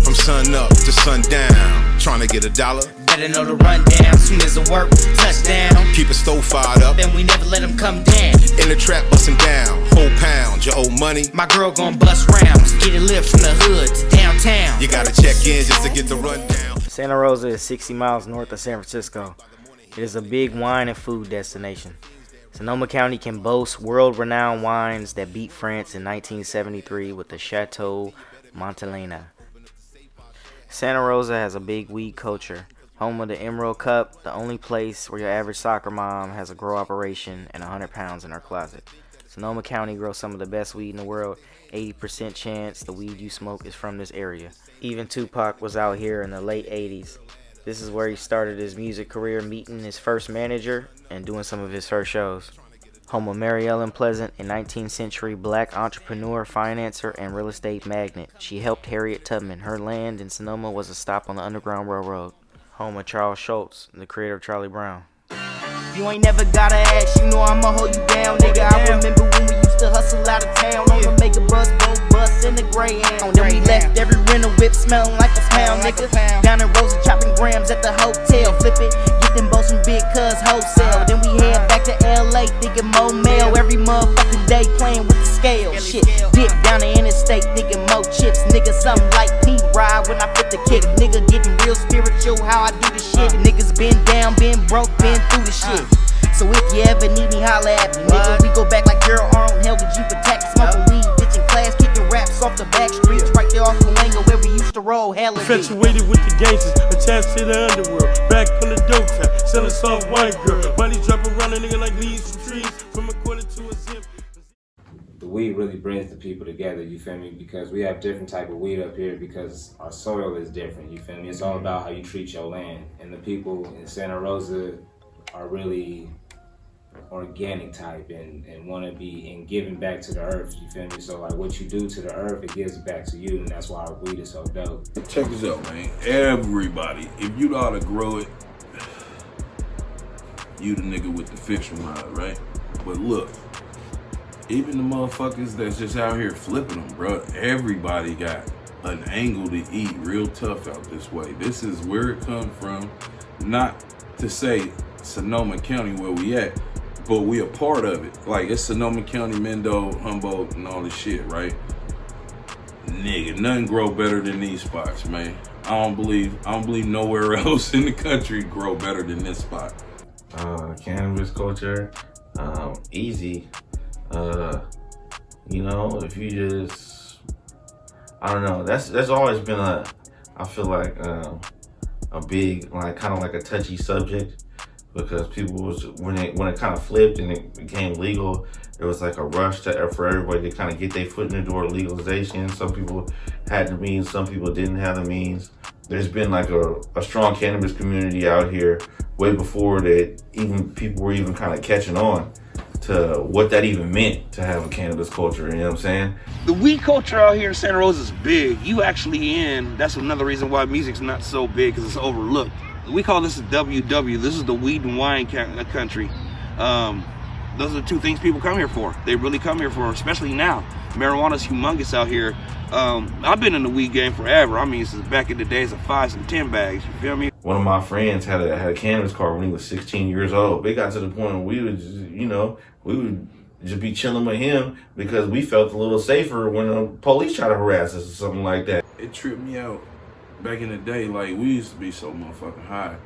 From sun up to sundown, trying to get a dollar. Better know the rundown, soon as the work, touchdown. Keep it stove fired up, then we never let them come down. In the trap bustin' down, whole pound, your old money. My girl gon' bust rounds, get it lit from the hood to downtown. You gotta check in just to get the rundown. Santa Rosa is 60 miles north of San Francisco. It is a big wine and food destination. Sonoma County can boast world-renowned wines that beat France in 1973 with the Chateau Montelena. Santa Rosa has a big weed culture, home of the Emerald Cup, the only place where your average soccer mom has a grow operation and 100 pounds in her closet. Sonoma County grows some of the best weed in the world. 80% chance the weed you smoke is from this area. Even Tupac was out here in the late 80s. This is where he started his music career, meeting his first manager and doing some of his first shows. Home of Mary Ellen Pleasant, a 19th century black entrepreneur, financer, and real estate magnate. She helped Harriet Tubman. Her land in Sonoma was a stop on the Underground Railroad. Home of Charles Schulz, the creator of Charlie Brown. You ain't never gotta ask, you know I'ma hold you down, nigga. I remember when we used to hustle out of town on the make a bus, boat bus, in the Greyhound. Then we left every rental whip smelling like a pound, nigga. Down in Rosa chopping grams at the hotel, flip it, get them boats from Big Cuz wholesale. Then we head back to LA, thinking more mail every motherfucking day, playing with the scale. Shit, dip down the interstate, thinking more chips, nigga. Something like P-Ride when I fit the kick, nigga. Getting real spiritual, how I do the shit. Niggas been down, been broke, been through the shit. So if you ever need me, holla at me, nigga. We go back like Gerald Arnold, held the Jeep attack, smoking weed, bitchin' class, kicking raps off the back streets, right there off the Lango where we used to roll hella deep. Infatuated with the gangsters, attached to the underworld, back on the dope trap, selling soft white girl. Money dropping around a nigga like leaves from trees, from a quarter to a zip. The weed really brings the people together, you feel me? Because we have different type of weed up here because our soil is different, you feel me? It's all about how you treat your land. And the people in Santa Rosa are really organic type and want to be in giving back to the earth, you feel me? So like what you do to the earth, it gives back to you, and that's why our weed is so dope. Check this out, man. Everybody, if you know how to grow it, you the nigga with the fiction rod, right? But look, even the motherfuckers that's just out here flipping them, bro, everybody got an angle to eat real tough out this way. This is where it comes from. Not to say Sonoma County where we at, but we a part of it. Like, it's Sonoma County, Mendo, Humboldt, and all this shit, right? Nigga, nothing grow better than these spots, man. I don't believe nowhere else in the country grow better than this spot. Cannabis culture, easy. You know, if you just, I don't know, that's always been I feel like a big, like, kind of like a touchy subject. Because people was, when it kind of flipped and it became legal, there was like a rush for everybody to kind of get their foot in the door, legalization. Some people had the means, some people didn't have the means. There's been like a strong cannabis community out here way before that even people were even kind of catching on to what that even meant to have a cannabis culture, you know what I'm saying? The weed culture out here in Santa Rosa is big. You actually that's another reason why music's not so big, because it's overlooked. We call this a WW. This is the weed and wine country. Those are the two things people come here for. They really come here for, especially now. Marijuana's humongous out here. I've been in the weed game forever. I mean, since back in the days of 5s and 10 bags. You feel me? One of my friends had a cannabis card when he was 16 years old. It got to the point where we would just, we would just be chilling with him because we felt a little safer when the police try to harass us or something like that. It tripped me out. Back in the day, like, we used to be so motherfucking high.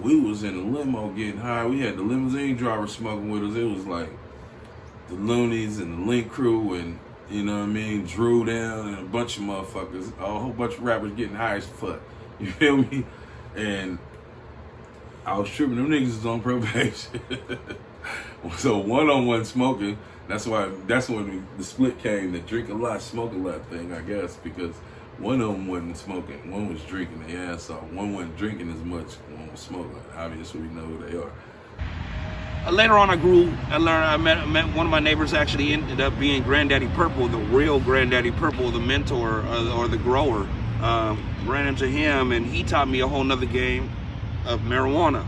We was in a limo getting high. We had the limousine driver smoking with us. It was like the Loonies and the Link Crew and, you know what I mean, Drew Down and a bunch of motherfuckers, a whole bunch of rappers getting high as fuck. You feel me? And I was tripping. Them niggas is on probation. So one-on-one smoking, that's when the split came, the drink a lot, smoke a lot thing, I guess, because one of them wasn't smoking, one was drinking their ass off. One wasn't drinking as much, one was smoking. Obviously, we know who they are. Later on, I met one of my neighbors actually ended up being Granddaddy Purple, the real Granddaddy Purple, the mentor or the grower. Ran into him, and he taught me a whole nother game of marijuana.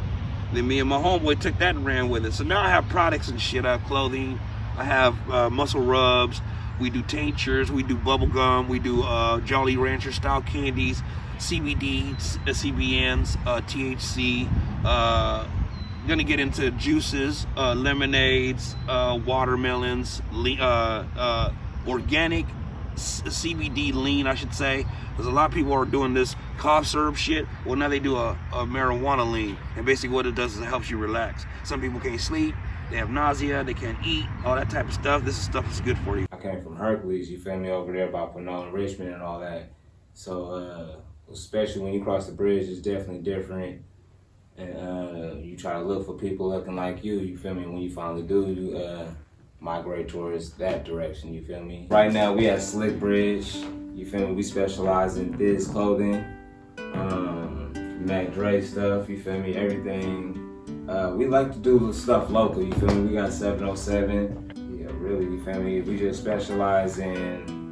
Then me and my homeboy took that and ran with it. So now I have products and shit. I have clothing, I have muscle rubs, We do tinctures, we do bubble gum, we do Jolly Rancher style candies, CBD, CBNs, THC. Gonna get into juices, lemonades, watermelons, organic CBD lean, I should say. There's a lot of people are doing this cough syrup shit. Well, now they do a marijuana lean, and basically what it does is it helps you relax. Some people can't sleep, they have nausea, they can't eat, all that type of stuff. This is stuff that's good for you. I came from Hercules, you feel me, over there by Perinoni, Richmond and all that. So, especially when you cross the bridge, it's definitely different. And you try to look for people looking like you feel me? When you finally do, you migrate towards that direction, you feel me? Right now we at Slick Bridge, you feel me? We specialize in biz clothing, Mac Dre stuff, you feel me? Everything. We like to do stuff local, you feel me? We got 707, yeah, really, you feel me? We just specialize in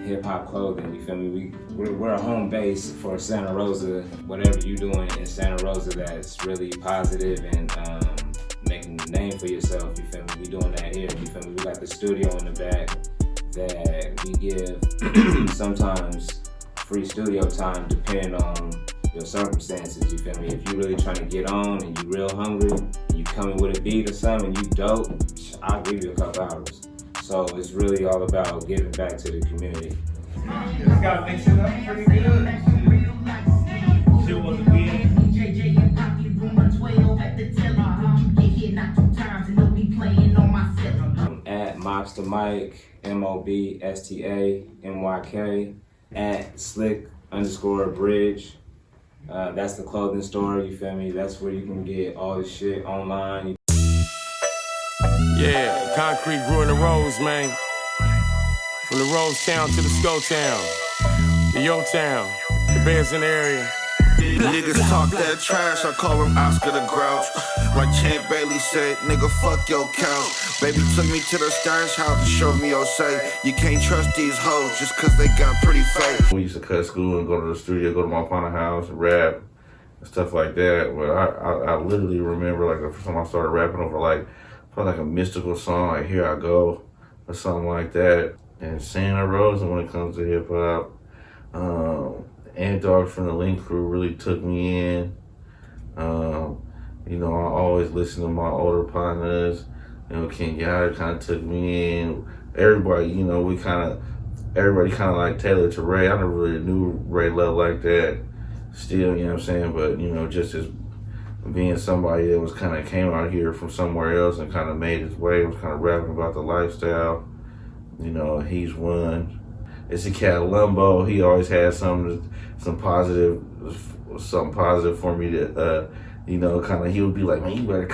hip hop clothing, you feel me? We're a home base for Santa Rosa. Whatever you doing in Santa Rosa that's really positive and making a name for yourself, you feel me? We doing that here, you feel me? We got the studio in the back that we give sometimes free studio time depending on your circumstances, you feel me? If you really trying to get on and you real hungry and you coming with a beat or something and you dope, I'll give you a couple hours. So it's really all about giving back to the community. Just gotta mix it up pretty good. Shit was a beat. I'm at Mobsta Mike, MOBSTA MYK, at Slick_Bridge. That's the clothing store, you feel me? That's where you can get all this shit online. Yeah, concrete grew in the Rose, man. From the Rose Town to the Skull Town, the Yo Town, the Bears in the area. Niggas talk that trash, I call him Oscar the Grouch. Like Champ Bailey said, nigga, fuck your couch. Baby took me to the stash house to show me your say. You can't trust these hoes just cause they got pretty face. We used to cut school and go to the studio, go to my partner's house and rap and stuff like that. But I literally remember like the first time I started rapping over like probably like a mystical song, like Here I Go or something like that. And Santa Rosa when it comes to hip hop. D.O.G from the Link Crew really took me in. You know, I always listen to my older partners. You know, King Yada kind of took me in. Everybody, you know, everybody kind of like tailored to Ray. I never really knew Ray Love like that still, you know what I'm saying? But, you know, just as being somebody that was kind of came out here from somewhere else and kind of made his way, was kind of rapping about the lifestyle. You know, he's one. It's a cat Lumbo. He always has something positive for me to, you know, kind of, he would be like, man, you gotta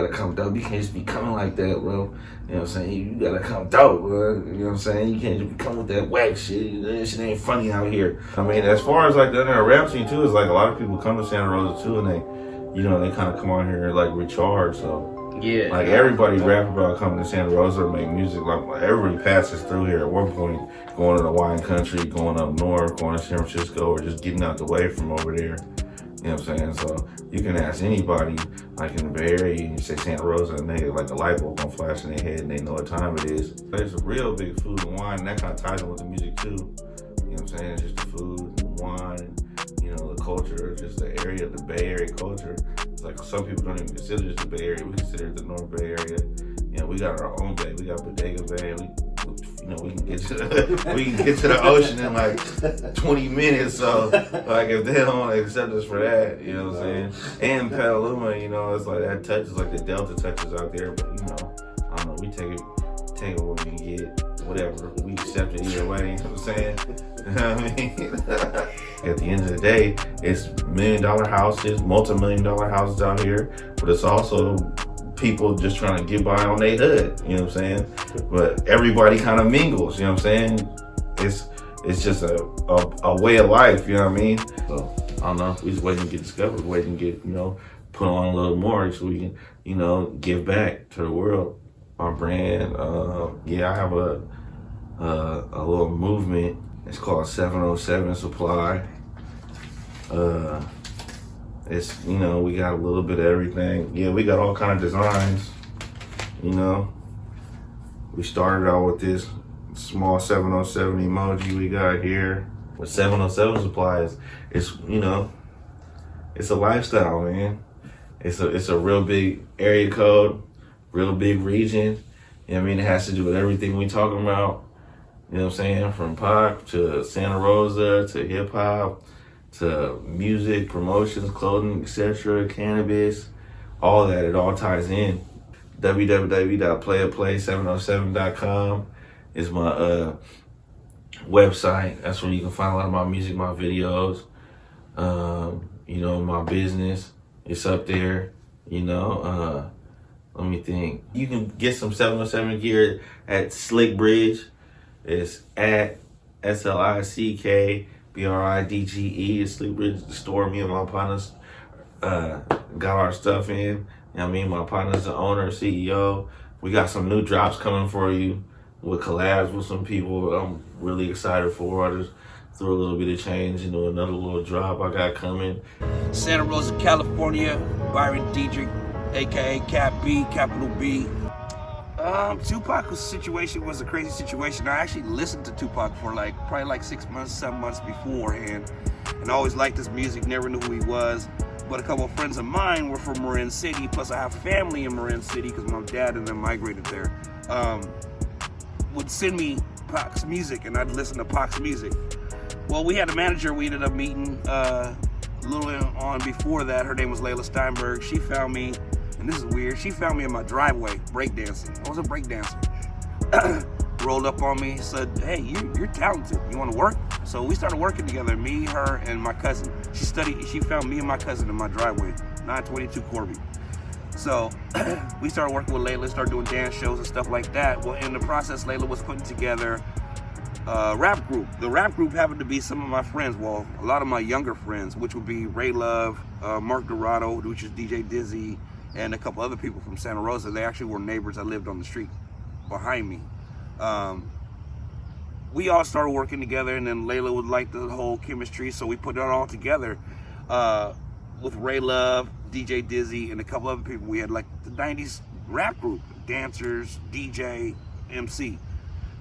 come dope. You can't just be coming like that, bro. You know what I'm saying? You gotta come dope, bro. You know what I'm saying? You can't just be coming with that whack shit. That shit ain't funny out here. I mean, as far as like the rap scene too, it's like a lot of people come to Santa Rosa too, and they, you know, they kind of come out here and like recharge. So yeah, like everybody rap about coming to Santa Rosa and make music. Like everybody passes through here at one point, going to the wine country, going up north, going to San Francisco, or just getting out the way from over there. You know what I'm saying? So you can ask anybody, like in the Bay Area, and you say Santa Rosa, and they like a light bulb gonna flash in their head, and they know what time it is. There's a real big food and wine, and that kind of ties in with the music too. You know what I'm saying? It's just the food, and wine, you know, the culture, just the area, the Bay Area culture. It's like some people don't even consider this the Bay Area. We consider it the North Bay Area. You know, we got our own bay. We got Bodega Bay. You know, we can get to the ocean in like 20 minutes. So, like, if they don't accept us for that, you know what I'm saying? And Petaluma, you know, it's like that touches, like the Delta touches out there. But, you know, I don't know, we take it what we can get, whatever. We accept it either way, you know what I'm saying? You know what I mean? At the end of the day, it's $1 million houses, multi-million-dollar houses out here, but it's also people just trying to get by on their hood, you know what I'm saying? But everybody kind of mingles, you know what I'm saying? It's just a way of life, you know what I mean? So, I don't know, we just waiting to get discovered, waiting to get, you know, put on a little more so we can, you know, give back to the world. Our brand, yeah, I have a little movement. It's called 707 Supply. It's, you know, we got a little bit of everything. Yeah, we got all kind of designs, you know. We started out with this small 707 emoji we got here. With 707 supplies, it's, you know, it's a lifestyle, man. It's a real big area code, real big region. You know what I mean? It has to do with everything we talking about. You know what I'm saying? From pop to Santa Rosa to hip hop to music, promotions, clothing, etc., cannabis, all that. It all ties in. www.playerplay707.com is my website. That's where you can find a lot of my music, my videos, you know, my business. It's up there, you know. Let me think. You can get some 707 gear at Slick Bridge. It's at SLICKBRIDGE. It's Slick Bridge, the store me and my partners got our stuff in. You know what I mean? My partner's the owner, CEO. We got some new drops coming for you with collabs with some people I'm really excited for. I just threw a little bit of change into another little drop I got coming. Santa Rosa, California, Byron Diedrich, aka Cap B, capital B. Tupac's situation was a crazy situation. I actually listened to Tupac for probably like 6 months, 7 months beforehand, and I always liked his music, never knew who he was. But a couple of friends of mine were from Marin City, plus I have family in Marin City because my dad and them migrated there. Would send me Pac's music, and I'd listen to Pac's music. Well, we had a manager we ended up meeting a little on before that. Her name was Layla Steinberg. She found me, and this is weird, she found me in my driveway breakdancing. I was a breakdancer. Rolled up on me, said, hey, you're talented. You want to work? So we started working together, me, her, and my cousin. She found me and my cousin in my driveway, 922 Corby. So we started working with Layla, started doing dance shows and stuff like that. Well, in the process, Layla was putting together a rap group. The rap group happened to be some of my friends, well, a lot of my younger friends, which would be Ray Love, Mark Dorado, which is DJ Dizzy, and a couple other people from Santa Rosa. They actually were neighbors that lived on the street behind me. We all started working together, and then Layla would like the whole chemistry, so we put it all together with Ray Love, DJ Dizzy, and a couple other people. We had like the 90s rap group, dancers, DJ, MC.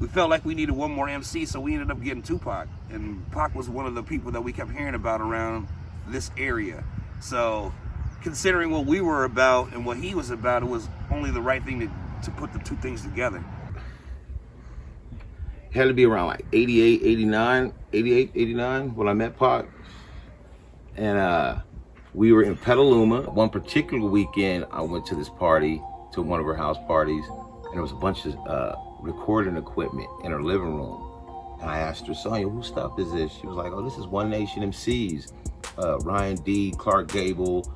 We felt like we needed one more MC, so we ended up getting Tupac, and Pac was one of the people that we kept hearing about around this area. So considering what we were about and what he was about, it was only the right thing to put the two things together. It had to be around like 88, 89 when I met Pac. And we were in Petaluma. One particular weekend, I went to this party, to one of her house parties, and there was a bunch of recording equipment in her living room. And I asked her, Sonia, whose stuff is this? She was like, oh, this is One Nation MCs. Ryan D, Clark Gable,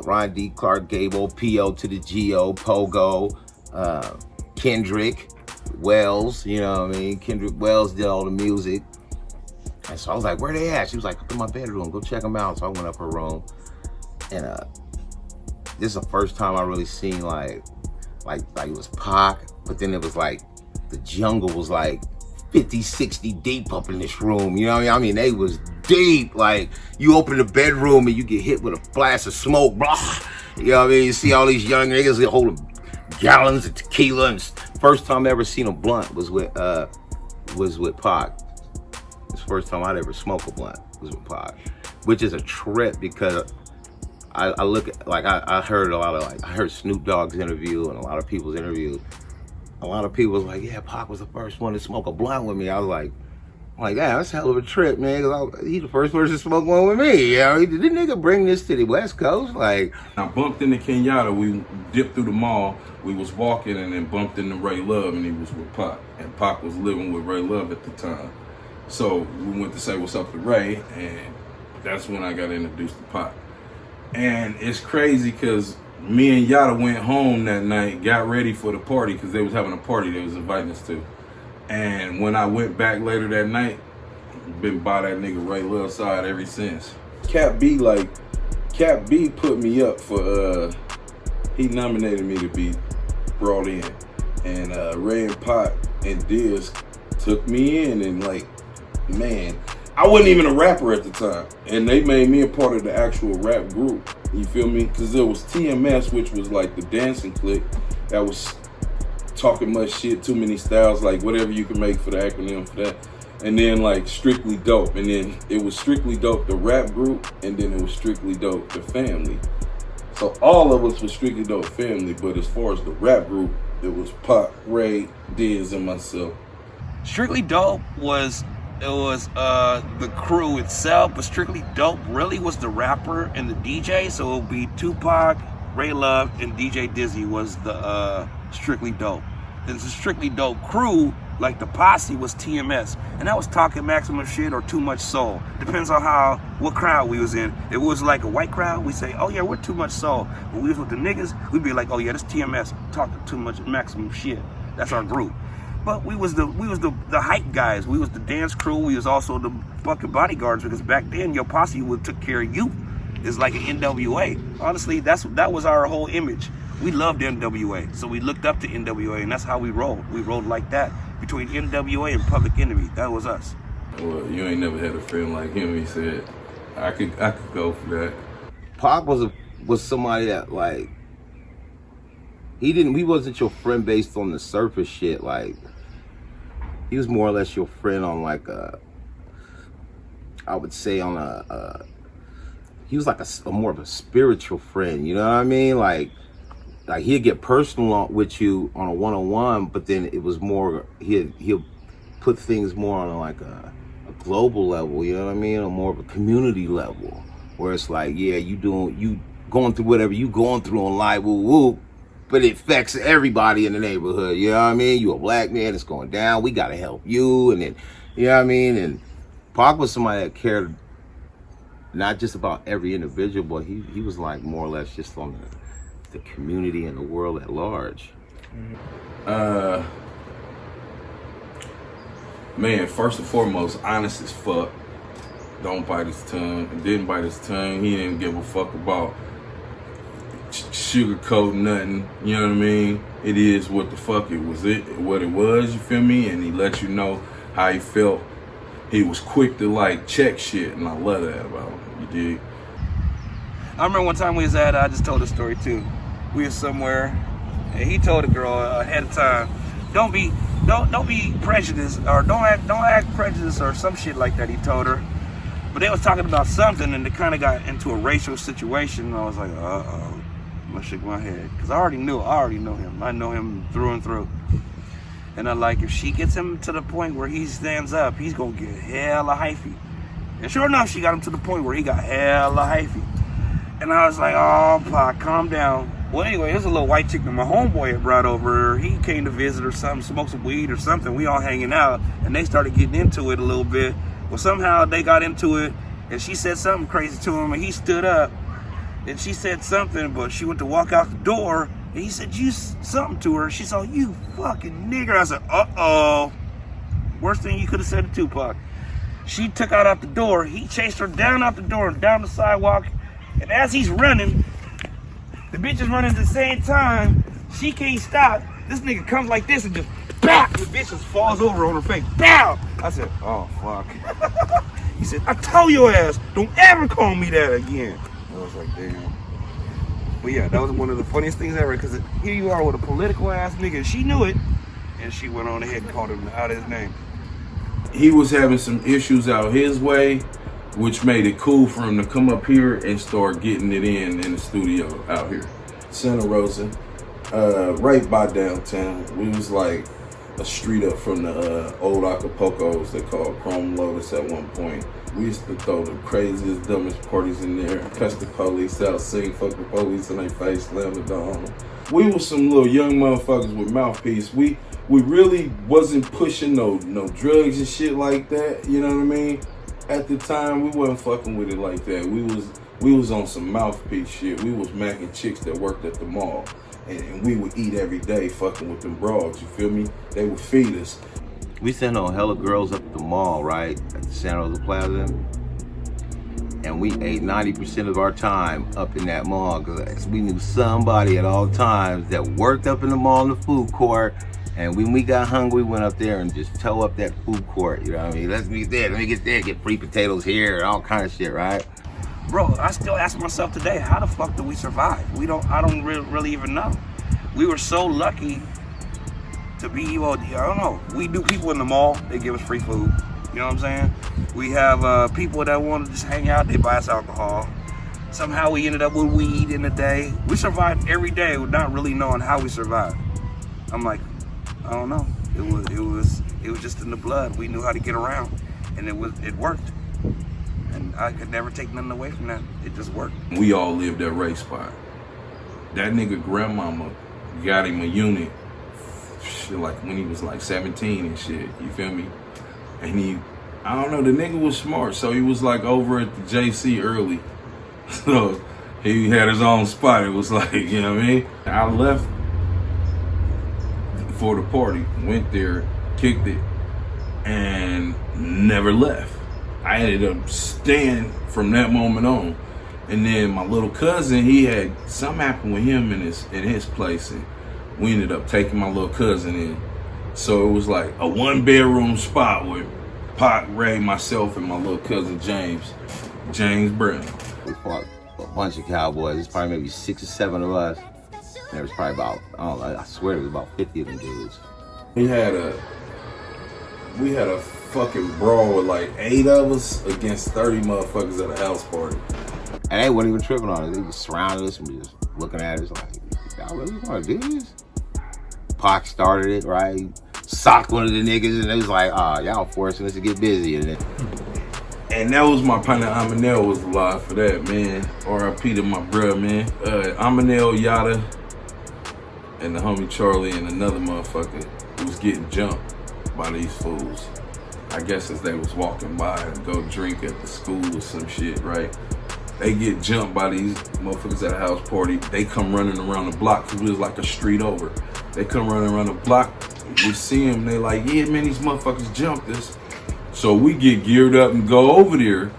Ryan D, Clark Gable, P.O. to the G.O., Pogo, Kendrick Wells, you know what I mean? Kendrick Wells did all the music. And so I was like, where they at? She was like, up in my bedroom, go check them out. So I went up her room. And this is the first time I really seen like it was Pac, but then it was like the jungle was like 50, 60 deep up in this room. You know what I mean? They was deep. Like you open the bedroom and you get hit with a blast of smoke, blah. You know what I mean? You see all these young niggas holding gallons of tequila, and first time I ever seen a blunt was with Pac. It's the first time I'd ever smoked a blunt was with Pac, which is a trip because I look at, like I heard a lot of I heard Snoop Dogg's interview and a lot of people's interviews. A lot of people was like, yeah, Pac was the first one to smoke a blunt with me. I was like, yeah, that's a hell of a trip, man. Cause he's the first person to smoke one with me. You know, did nigga bring this to the West Coast? Like, I bumped into Kenyatta. We dipped through the mall. We was walking and then bumped into Ray Love, and he was with Pac. And Pac was living with Ray Love at the time. So we went to say what's up to Ray, and that's when I got introduced to Pac. And it's crazy because me and Yada went home that night, got ready for the party because they was having a party they was inviting us to. And when I went back later that night, been by that nigga Ray Love side ever since. Cap B put me up for, he nominated me to be brought in. And Ray and Pac and Diz took me in, and like, man, I wasn't even a rapper at the time. And they made me a part of the actual rap group. You feel me? Because there was TMS, which was like the dancing clique that was Talking Much Shit, Too Many Styles, like whatever you can make for the acronym for that. And then like Strictly Dope, and then it was Strictly Dope, the rap group, and then it was Strictly Dope, the family. So all of us was Strictly Dope family, but as far as the rap group, it was Pac, Ray, Diz, and myself. Strictly Dope was the crew itself, but Strictly Dope really was the rapper and the DJ. So it would be Tupac, Ray Love, and DJ Dizzy was the Strictly Dope. Then the Strictly Dope crew, like the posse, was TMS, and that was Talking Maximum Shit or Too Much Soul. Depends on what crowd we was in. If it was like a white crowd, we say, oh yeah, we're Too Much Soul. When we was with the niggas, we'd be like, oh yeah, this TMS, Talking Too Much Maximum Shit. That's our group. But we was the hype guys. We was the dance crew. We was also the fucking bodyguards, because back then your posse would took care of you. It's like an NWA. Honestly, that was our whole image. We loved NWA, so we looked up to NWA, and that's how we rolled. We rolled like that between NWA and Public Enemy. That was us. Well, you ain't never had a friend like him. He said, I could go for that. Pac was somebody that like he wasn't your friend based on the surface shit. Like he was more or less your friend on like he was like a more of a spiritual friend, you know what I mean? Like he'd get personal with you on a one-on-one, but then it was more, he'll put things more on like a global level, you know what I mean? Or more of a community level, where it's like, yeah, you going through whatever you going through in life, woo woo, but it affects everybody in the neighborhood, you know what I mean? You a black man, it's going down, we gotta help you, and then, you know what I mean? And Pac was somebody that cared not just about every individual, but he was like more or less just on the community and the world at large. Man, first and foremost, honest as fuck. Don't bite his tongue. Didn't bite his tongue. He didn't give a fuck about sugarcoat nothing. You know what I mean? It is what the fuck it was. What it was. You feel me? And he let you know how he felt. He was quick to like check shit, and I love that about him. You dig? I remember one time we was at, I just told a story too. We was somewhere, and he told a girl ahead of time, don't be prejudiced, or don't act prejudiced, or some shit like that. He told her, but they was talking about something, and they kind of got into a racial situation. And I was like, I'm gonna shake my head, because I already know him. I know him through and through. And I'm like, if she gets him to the point where he stands up, he's gonna get hella hyphy. And sure enough, she got him to the point where he got hella hyphy. And I was like, oh, Pac, calm down. Well, anyway, there's a little white chick that my homeboy had brought over. He came to visit or something, smoke some weed or something. We all hanging out, and they started getting into it a little bit. Well, somehow they got into it, and she said something crazy to him, and he stood up. And she said something, but she went to walk out the door, and he said something to her. She said, you fucking nigger. I said, uh-oh. Worst thing you could have said to Tupac. She took out the door. He chased her down out the door and down the sidewalk. And as he's running, the bitch is running at the same time. She can't stop. This nigga comes like this and just BAP! The bitch just falls over on her face. BAP! I said, oh, fuck. He said, I told your ass, don't ever call me that again. I was like, damn. But yeah, that was one of the funniest things ever, because here you are with a political ass nigga. She knew it, and she went on ahead and called him out his name. He was having some issues out his way, which made it cool for him to come up here and start getting it in the studio out here. Santa Rosa, right by downtown. We was like a street up from the old Acapulcos they called Chrome Lotus at one point. We used to throw the craziest, dumbest parties in there, cuss the police out, sing fuck the police in their face, slam the door on them. We was some little young motherfuckers with mouthpiece. We really wasn't pushing no drugs and shit like that, you know what I mean? At the time, we wasn't fucking with it like that. We was on some mouthpiece shit. We was macking chicks that worked at the mall. And we would eat every day fucking with them broads, you feel me? They would feed us. We sent on hella girls up at the mall, right? At the Santa Rosa Plaza. And we ate 90% of our time up in that mall, because we knew somebody at all times that worked up in the mall in the food court. And when we got hungry, we went up there and just toe up that food court, you know what I mean? Let's get there, get free potatoes here, and all kind of shit, right? Bro, I still ask myself today, how the fuck do we survive? I don't really even know. We were so lucky to be evil, I don't know. We do people in the mall, they give us free food. You know what I'm saying? We have people that want to just hang out, they buy us alcohol. Somehow we ended up with weed in the day. We survived every day with not really knowing how we survived. I'm like, I don't know. It was just in the blood. We knew how to get around, and it worked. And I could never take nothing away from that. It just worked. We all lived at Ray Spot. That nigga grandmama got him a unit, like when he was like 17 and shit. You feel me? And I don't know, the nigga was smart, so he was like over at the JC early. So he had his own spot. It was like, you know what I mean? I left for the party, went there, kicked it, and never left. I ended up staying from that moment on. And then my little cousin, he had something happen with him in his place, and we ended up taking my little cousin in. So it was like a 1-bedroom spot with Pac, Ray, myself, and my little cousin James Brown. We fought a bunch of cowboys. There's probably maybe 6 or 7 of us. And there was probably about, I don't know, I swear there was about 50 of them dudes. We had a fucking brawl with like 8 of us against 30 motherfuckers at a house party. And they weren't even tripping on it. They just surrounded us and just looking at us like, y'all really want to do this? Pac started it, right? Socked one of the niggas, and it was like, y'all forcing us to get busy. And that was my partner, Amanel was alive for that, man. R.I.P. to my bruh, man. Amanel, Yada, and the homie Charlie, and another motherfucker was getting jumped by these fools. I guess as they was walking by and go drink at the school or some shit, right? They get jumped by these motherfuckers at a house party. They come running around the block, because it was like a street over. They come running around the block. We see them, they like, yeah, man, these motherfuckers jumped us. So we get geared up and go over there,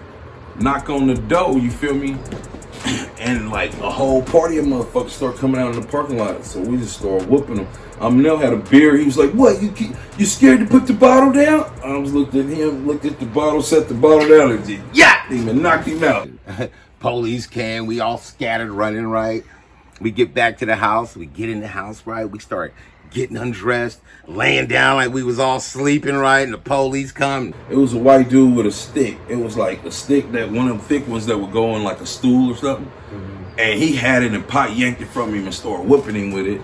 knock on the door, you feel me? And like a whole party of motherfuckers start coming out in the parking lot. So we just start whooping them. Nell had a beer. He was like, what, you scared to put the bottle down? I was looked at him, looked at the bottle, set the bottle down, and just yacked him and knocked him out. Police came, we all scattered running, right? We get back to the house, we get in the house, right? We start getting undressed, laying down like we was all sleeping, right? And the police come. It was a white dude with a stick. It was like a stick, that one of them thick ones that would go on like a stool or something. Mm-hmm. And he had it, and Pot yanked it from him and started whooping him with it.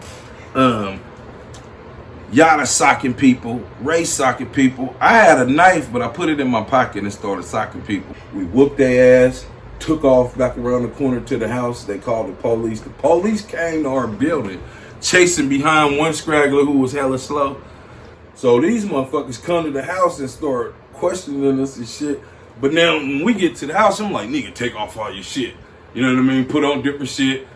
Yada socking people, Ray socking people. I had a knife, but I put it in my pocket and started socking people. We whooped their ass, took off back around the corner to the house. They called the police. The police came to our building, chasing behind one scraggler who was hella slow. So these motherfuckers come to the house and start questioning us and shit. But now when we get to the house, I'm like, nigga, take off all your shit. You know what I mean? Put on different shit.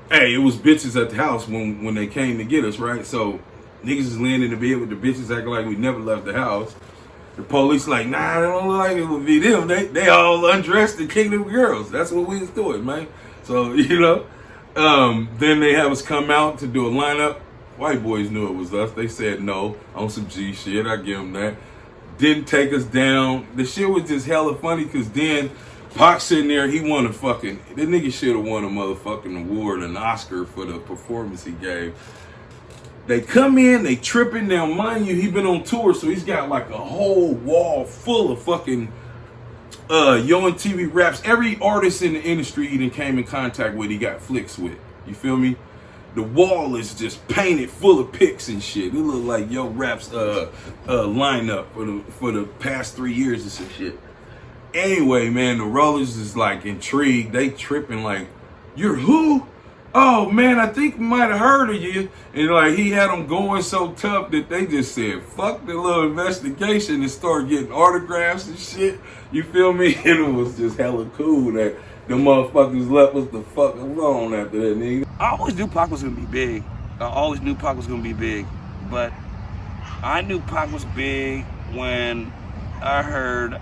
Hey, it was bitches at the house when they came to get us, right? So niggas is laying in the bed with the bitches acting like we never left the house. The police like, nah, they don't look like it would be them. They all undressed and kicking them girls. That's what we was doing, man. So, you know. Then they have us come out to do a lineup. White boys knew it was us. They said no on some G shit. I give them that. Didn't take us down. The shit was just hella funny, because then Pac sitting there, he won the nigga should have won a motherfucking award, an Oscar for the performance he gave. They come in, they tripping. Now, mind you, he been on tour, so he's got like a whole wall full of fucking Yo and TV raps. Every artist in the industry he done came in contact with, he got flicks with. You feel me? The wall is just painted full of pics and shit. It look like Yo Rap's lineup for the past 3 years and some shit. Anyway, man, the Rollers is like intrigued. They tripping like, you're who? Oh man, I think we might have heard of you. And like he had them going so tough that they just said, fuck the little investigation, and started getting autographs and shit. You feel me? And it was just hella cool that the motherfuckers left us the fuck alone after that, nigga. I always knew Pac was gonna be big. But I knew Pac was big when I heard,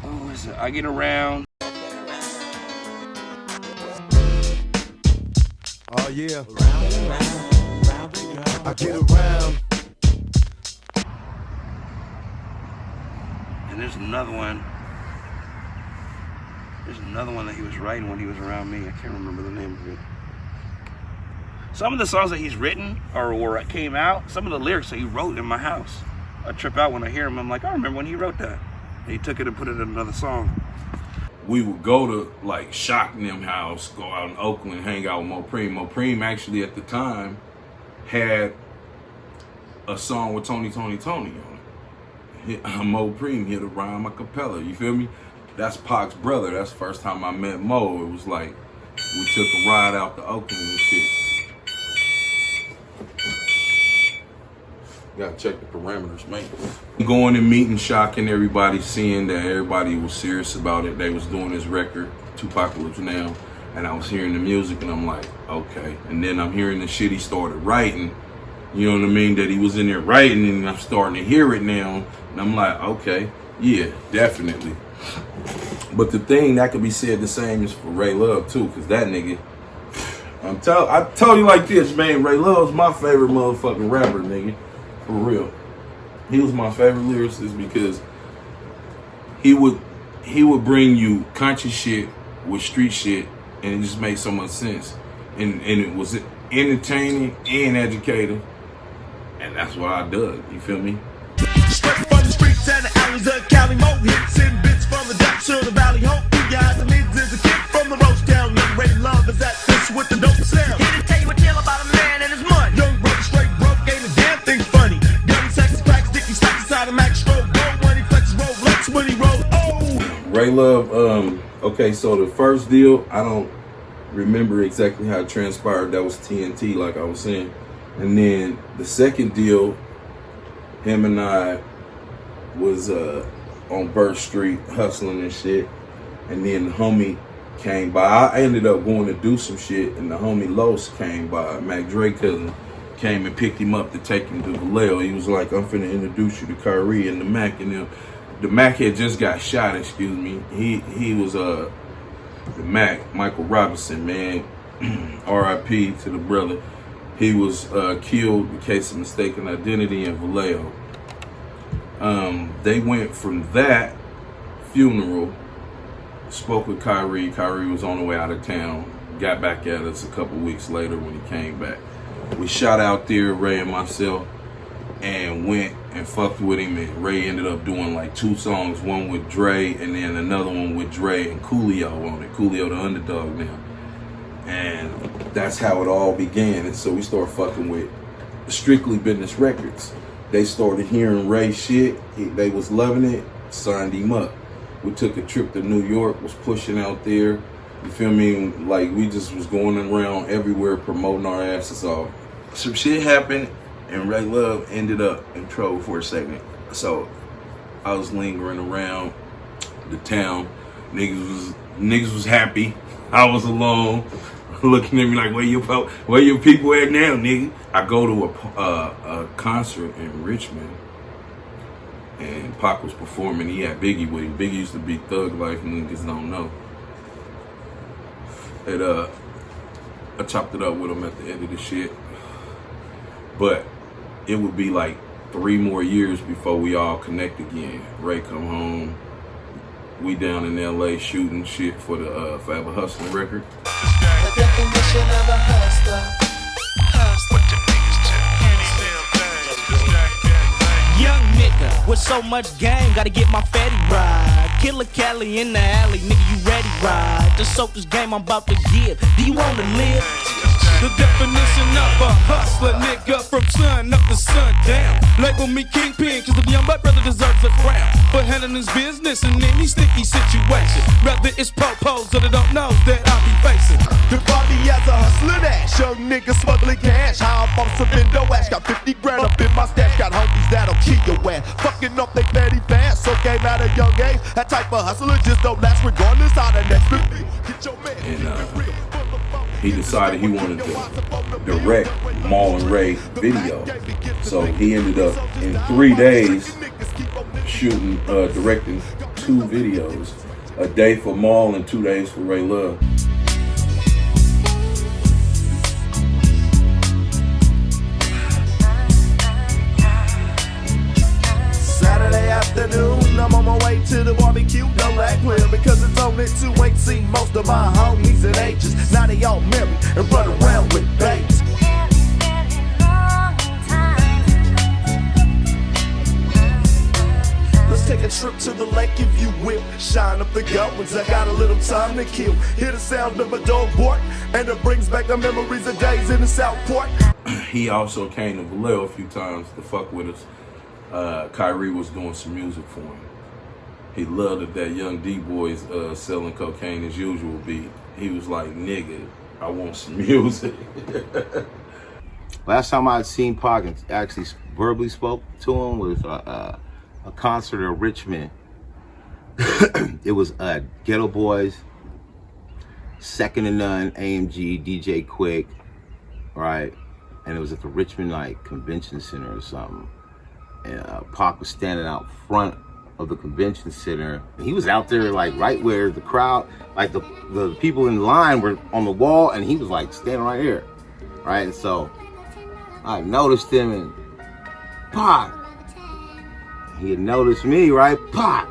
what was it? I Get Around. Oh yeah. Round and round we go. I get around. And there's another one. There's another one that he was writing when he was around me. I can't remember the name of it. Some of the songs that he's written or came out, some of the lyrics that he wrote in my house. I trip out when I hear him. I'm like, I remember when he wrote that. And he took it and put it in another song. We would go to like Shock and them house, go out in Oakland, hang out with Mopreme. Mopreme actually at the time had a song with Tony on it. Mopreme hit a rhyme a cappella, you feel me? That's Pac's brother. That's the first time I met Mo. It was like we took a ride out to Oakland and shit. Gotta check the parameters, man. Going and meeting Shock and everybody, seeing that everybody was serious about it. They was doing this record, Tupacalypse Now, and I was hearing the music and I'm like, okay. And then I'm hearing the shit he started writing, you know what I mean, that he was in there writing, and I'm starting to hear it now, and I'm like, okay, yeah, definitely. But the thing that could be said the same is for Ray Love too, cause that nigga, I told you like this, man, Ray Love's my favorite motherfucking rapper, nigga. For real. He was my favorite lyricist because he would bring you conscious shit with street shit, and it just made so much sense. And it was entertaining and educating. And that's what I dug, you feel me? Straight from the streets and the alleys of Cali, Mo hits and bits from the depths of the valley. Hope you guys and needs is a kid from the Rosa Ca. Young Ray Love is at this with the dope sound. Here to tell you a tale about a man and his money. Young brother straight broke, ain't a damn thing funny. Young sexy cracks, dicky stacks inside a Max stroke. Gold when he flexes, Rolex when he rolls. Oh! Ray Love, okay, so the first deal, I don't remember exactly how it transpired. That was TNT, like I was saying. And then the second deal, him and I was on Burst Street hustling and shit. And then the homie came by. I ended up going to do some shit, and the homie Los came by. Mac Drake cousin came and picked him up to take him to Vallejo. He was like, I'm finna introduce you to Kyrie and the Mac and them. The Mac had just got shot, excuse me. He was the Mac, Michael Robinson, man. R.I.P. to the brother. He was killed in case of mistaken identity in Vallejo. They went from that funeral, spoke with Kyrie. Kyrie was on the way out of town, got back at us a couple weeks later when he came back. We shot out there, Ray and myself, and went and fucked with him, and Ray ended up doing like 2 songs, one with Dre and then another one with Dre and Coolio on it. Coolio the underdog now. And that's how it all began. And so we started fucking with Strictly Business Records. They started hearing Ray shit. They was loving it, signed him up. We took a trip to New York, was pushing out there. You feel me? Like we just was going around everywhere promoting our asses off. Some shit happened and Ray Love ended up in trouble for a second. So I was lingering around the town. Niggas was happy. I was alone. Looking at me like, where your people at now, nigga? I go to a concert in Richmond, and Pac was performing. He had Biggie with him. Biggie used to be Thug Life, niggas don't know. And I chopped it up with him at the end of the shit. But it would be like 3 more years before we all connect again. Ray come home. We down in LA shooting shit for the Forever Hustling record. The definition of a hustler. Young nigga with so much game, gotta get my fatty ride. Killer Cali in the alley, nigga, you ready ride? To soak this game I'm about to give. Do you wanna live? The definition of a hustler, nigga, from sun up to sundown. Label me kingpin, cause the young black brother deserves a crown for handling his business in any sticky situation. Whether it's po-pos or they don't know that I be facing. The body as a hustler dash, young nigga smuggling cash. How I'm on some window ash, got 50 grand up in my stash. Got homies that'll kill your ass, fucking up they petty fast. So came at a young age, that type of hustler just don't last regardless how the next be. Get your man, he decided he wanted to direct Maul and Ray video. So he ended up in 3 days shooting, directing 2 videos. A day for Maul and 2 days for Ray Love. Saturday afternoon, I'm on my way to the barbecue. Don't act clear because it's only 2. Ain't seen most of my homies and ages. Now they all married and run around with babies. trip to the lake if you will. Shine up the goins, I got a little time to kill. Hear the sound of a dog bark, and it brings back the memories of days in the Southport. He also came to Vallejo a few times to fuck with us. Kyrie was doing some music for him. He loved it that Young D-Boys selling cocaine as usual beat. He was like, nigga, I want some music. Last time I had seen Pac and actually verbally spoke to him was a concert in Richmond. It was Ghetto Boys, Second to None, AMG, DJ Quick, right? And it was at the Richmond like convention center or something. And Pac was standing out front of the convention center. And he was out there like right where the crowd, like the people in line were on the wall, and he was like standing right here, right? And so I noticed him, and Pac, he had noticed me, right? Pac.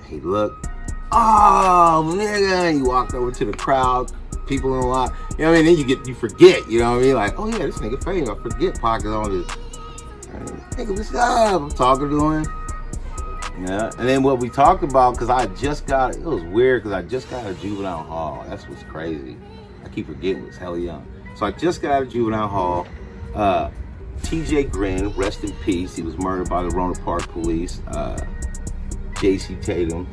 He looked, oh nigga, and he walked over to the crowd, people in line. You know what I mean? Then you forget, you know what I mean? Like, oh yeah, this nigga famous. I forget Pac is on this. Nigga, what's up? I'm talking to him. Yeah, and then what we talked about, because I just got, it was weird, because I just got out of juvenile hall. That's what's crazy. I keep forgetting, it was hella young. So I just got out of juvenile hall. TJ Green, rest in peace. He was murdered by the Roanoke Park police. JC Tatum.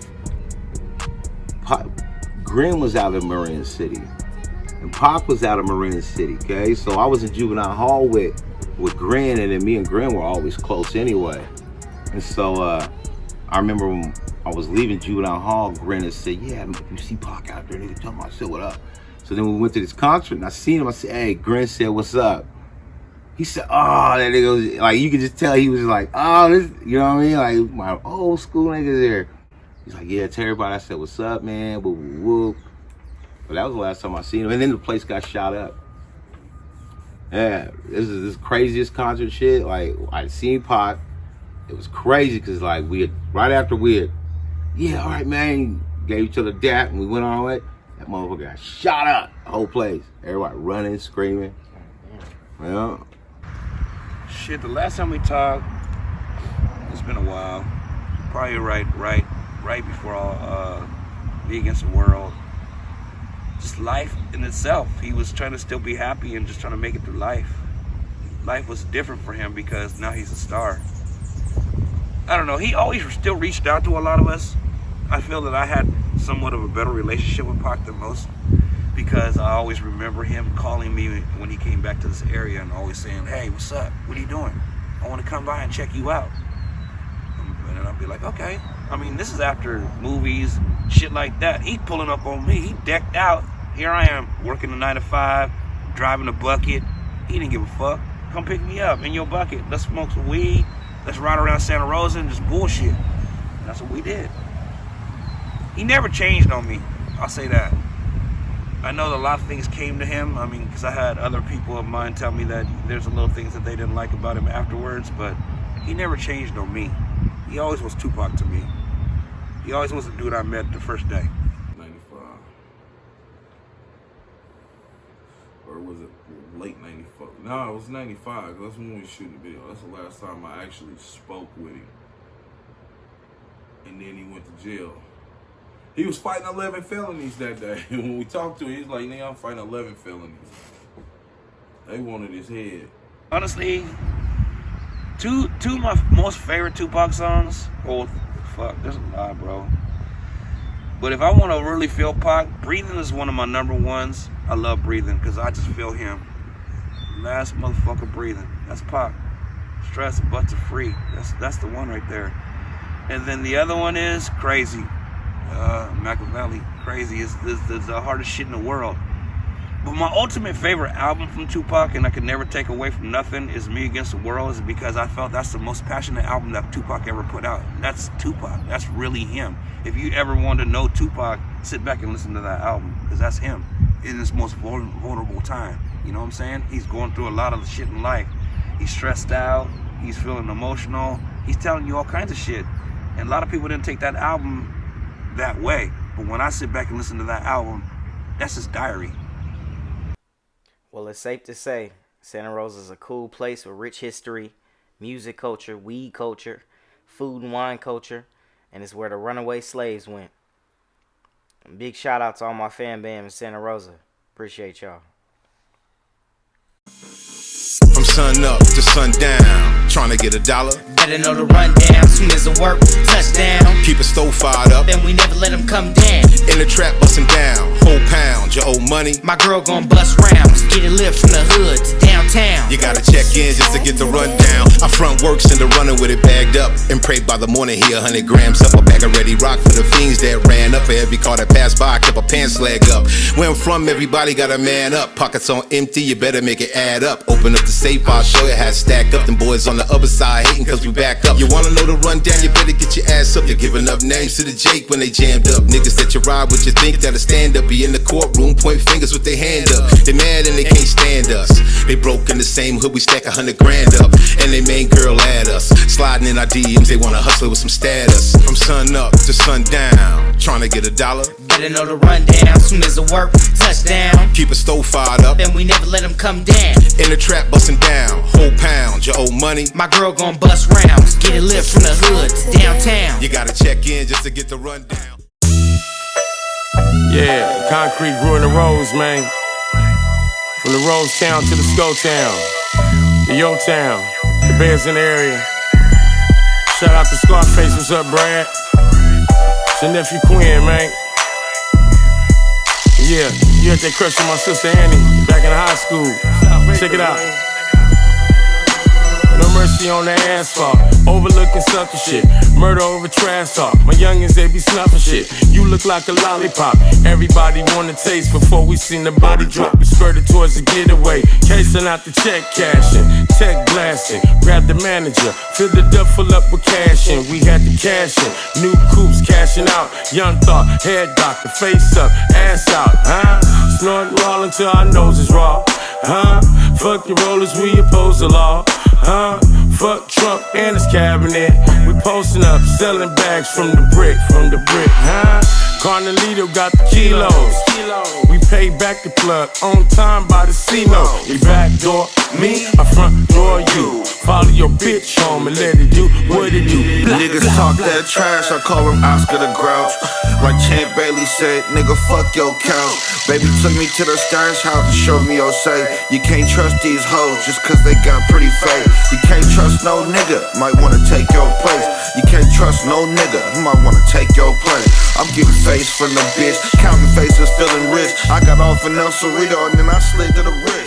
Green was out of Marina City. And Pac was out of Marina City, okay? So I was in juvenile hall with Green, and then me and Green were always close anyway. And so I remember when I was leaving juvenile hall, Green had said, yeah, you see Pac out there, nigga, tell him. I said, what up? So then we went to this concert, and I seen him. I said, hey, Green said, what's up? He said, oh, that nigga was, like, you could just tell he was like, oh, this, you know what I mean? Like, my old school niggas there. He's like, yeah, to everybody. I said, what's up, man? Whoop, whoop, whoop. But that was the last time I seen him. And then the place got shot up. Yeah, this is this craziest concert shit. Like, I seen Pac. It was crazy because, like, right after we had, yeah, all right, man, gave each other dap, and we went on our way. That motherfucker got shot up. The whole place. Everybody running, screaming. Yeah. Shit, the last time we talked, it's been a while. Probably right before Me Against the World. Just life in itself. He was trying to still be happy and just trying to make it through life. Life was different for him because now he's a star. I don't know, he always still reached out to a lot of us. I feel that I had somewhat of a better relationship with Pac than most, because I always remember him calling me when he came back to this area and always saying, hey, what's up? What are you doing? I want to come by and check you out. And then I'd be like, okay. I mean, this is after movies, shit like that. He pulling up on me. He decked out. Here I am, working a 9 to 5, driving a bucket. He didn't give a fuck. Come pick me up in your bucket. Let's smoke some weed. Let's ride around Santa Rosa and just bullshit. And that's what we did. He never changed on me. I'll say that. I know that a lot of things came to him. I mean, because I had other people of mine tell me that there's a little things that they didn't like about him afterwards, but he never changed on me. He always was Tupac to me. He always was the dude I met the first day. 95. Or was it late 94? No, it was 95. That's when we were shooting the video. That's the last time I actually spoke with him. And then he went to jail. He was fighting 11 felonies that day. When we talked to him, he was like, nigga, I'm fighting 11 felonies. They wanted his head. Honestly, two of my most favorite Tupac songs, well, fuck, there's a lot, bro. But if I want to really feel Pac, Breathing is one of my number ones. I love Breathing because I just feel him. Last motherfucker breathing. That's Pac. Stress, butts are free. That's the one right there. And then the other one is Crazy. Machiavelli. Crazy is the hardest shit in the world. But my ultimate favorite album from Tupac, and I could never take away from nothing, is Me Against the World, is because I felt that's the most passionate album that Tupac ever put out. That's Tupac. That's really him. If you ever want to know Tupac, sit back and listen to that album, because that's him in his most vulnerable time. You know what I'm saying? He's going through a lot of the shit in life. He's stressed out. He's feeling emotional. He's telling you all kinds of shit. And a lot of people didn't take that album that way. But when I sit back and listen to that album, that's his diary. Well, it's safe to say Santa Rosa is a cool place with rich history, music culture, weed culture, food and wine culture. and it's where the runaway slaves went. Big shout out to all my fan bam in Santa Rosa. Appreciate y'all. From sun up to sundown, trying to get $1. Better know the rundown, soon as the work, touchdown. Keep a stove fired up, then we never let them come down. In the trap bustin' down, whole pound, your old money. My girl gon' bust rounds, get it lit from the hood to downtown. You gotta check in just to get the rundown. I front works in the running with it bagged up, and pray by the morning here 100 grams up. A bag of ready rock for the fiends that ran up. For every car that passed by, I kept a pants leg up. Where I'm from, everybody got a man up. Pockets on empty, you better make it add up. Open up the safe, I'll show you how to stack up. Them boys on the other side hating cause we back up. You wanna know the rundown, you better get your ass up. You're giving up names to the Jake when they jammed up. Niggas that you ride with, you think that'll stand up. Be in the courtroom, point fingers with their hand up. They mad and they can't stand us. They broke in the same hood, we stack 100 grand up. And they main girl at us. Sliding in our DMs, they wanna hustle with some status. From sun up to sundown, trying to get $1. Better know the rundown, soon as the work, touchdown. Keep a stove fired up, then we never let them come down. In the trap bustin' down, whole pound, your old money. My girl gon' bust rounds, get it lit from the hood to downtown. You gotta check in just to get the rundown. Yeah, concrete grew in the Rose, man. From the Rose Town to the Skull Town, the Yo Town, the Bears in the area. Shout out to Scarface, what's up, Brad? It's your nephew Quinn, man. Yeah, you had that crush on my sister Annie back in high school. Check it out. No mercy on the asphalt, overlooking sucker shit. Murder over trash talk, my youngins they be snuffing shit. You look like a lollipop, everybody wanna taste. Before we seen the body drop, we skirted towards the getaway. Casing out the check cashing, tech blasting. Grab the manager, fill the duffel up with cash in. We had the cash in, new coops cashing out. Young thought, head doctor, face up, ass out, huh? Snorting all until our nose is raw, huh? Fuck your rollers, we oppose the law, huh? Fuck Trump and his cabinet. We posting up, selling bags from the brick, huh? Carnelito got the kilos. We pay back the plug on time by the CeeLo. You backdoor me, I front door you. Follow your bitch home and let it do what it do. Niggas talk that trash, I call him Oscar the Grouch. Like Champ Bailey said, nigga, fuck your couch. Baby took me to the Scarface house to show me your say. You can't trust these hoes just cause they got pretty face. You can't trust no nigga, might wanna take your place. You can't trust no nigga, who might wanna take your place. I'm getting face from the bitch, counting faces, feeling rich. I got off an El Cerrito and then I slid to the rich.